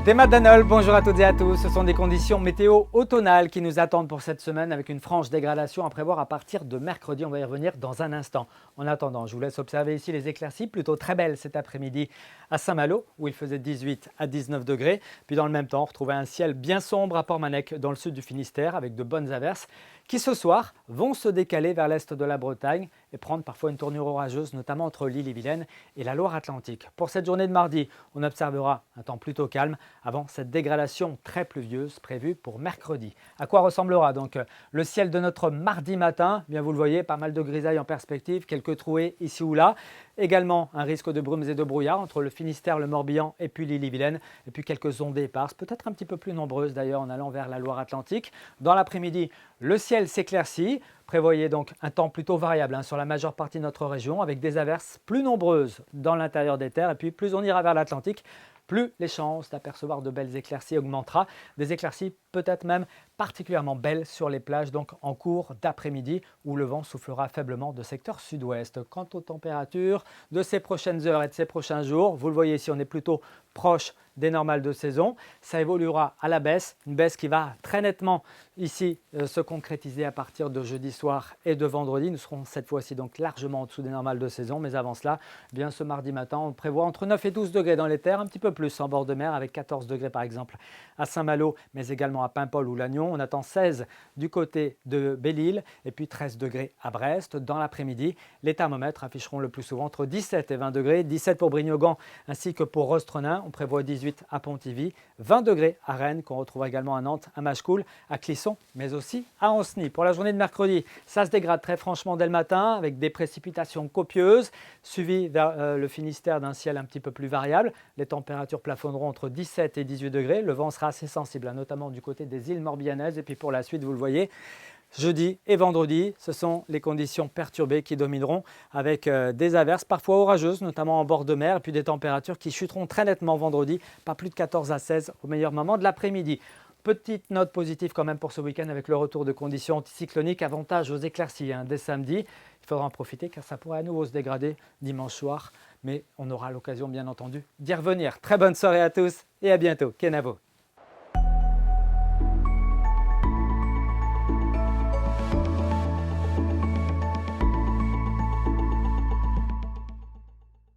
Théma Danol, bonjour à toutes et à tous. Ce sont des conditions météo automnales qui nous attendent pour cette semaine avec une franche dégradation à prévoir à partir de mercredi. On va y revenir dans un instant. En attendant, je vous laisse observer ici les éclaircies plutôt très belles cet après-midi à Saint-Malo où il faisait 18 à 19 degrés. Puis dans le même temps, on retrouvait un ciel bien sombre à Port-Manec dans le sud du Finistère avec de bonnes averses qui ce soir vont se décaler vers l'est de la Bretagne et prendre parfois une tournure orageuse, notamment entre l'Ille-et-Vilaine et la Loire-Atlantique. Pour cette journée de mardi, on observera un temps plutôt calme avant cette dégradation très pluvieuse prévue pour mercredi. À quoi ressemblera donc le ciel de notre mardi matin? Bien, vous le voyez, pas mal de grisailles en perspective, quelques trouées ici ou là. Également un risque de brumes et de brouillard entre le Finistère, le Morbihan et puis l'Ille-et-Vilaine. Et puis quelques ondées éparses, peut-être un petit peu plus nombreuses d'ailleurs en allant vers la Loire-Atlantique. Dans l'après-midi, le ciel s'éclaircit. Prévoyez donc un temps plutôt variable sur la majeure partie de notre région avec des averses plus nombreuses dans l'intérieur des terres. Et puis plus on ira vers l'Atlantique, plus les chances d'apercevoir de belles éclaircies augmentera. Des éclaircies peut-être même particulièrement belles sur les plages donc en cours d'après-midi où le vent soufflera faiblement de secteur sud-ouest. Quant aux températures de ces prochaines heures et de ces prochains jours, vous le voyez ici, on est plutôt proche des normales de saison. Ça évoluera à la baisse, une baisse qui va très nettement ici se concrétiser à partir de jeudi soir et de vendredi. Nous serons cette fois-ci donc largement en dessous des normales de saison, mais avant cela, bien ce mardi matin, on prévoit entre 9 et 12 degrés dans les terres, un petit peu plus en bord de mer avec 14 degrés par exemple à Saint-Malo, mais également à Paimpol ou Lannion. On attend 16 du côté de Belle-Île et puis 13 degrés à Brest. Dans l'après-midi, les thermomètres afficheront le plus souvent entre 17 et 20 degrés, 17 pour Brignogan ainsi que pour Rostronin. On prévoit 18 à Pontivy, 20 degrés à Rennes qu'on retrouve également à Nantes, à Machecoul, à Clisson, mais aussi à Ancenis. Pour la journée de mercredi, ça se dégrade très franchement dès le matin avec des précipitations copieuses, suivies vers le Finistère d'un ciel un petit peu plus variable. Les températures plafonneront entre 17 et 18 degrés. Le vent sera assez sensible, notamment du côté des îles Morbihanaises. Et puis pour la suite, vous le voyez, jeudi et vendredi, ce sont les conditions perturbées qui domineront avec des averses parfois orageuses, notamment en bord de mer, et puis des températures qui chuteront très nettement vendredi, pas plus de 14 à 16 au meilleur moment de l'après-midi. Petite note positive quand même pour ce week-end avec le retour de conditions anticycloniques, avantage aux éclaircies dès samedi. Il faudra en profiter car ça pourrait à nouveau se dégrader dimanche soir, mais on aura l'occasion bien entendu d'y revenir. Très bonne soirée à tous et à bientôt. Kenavo.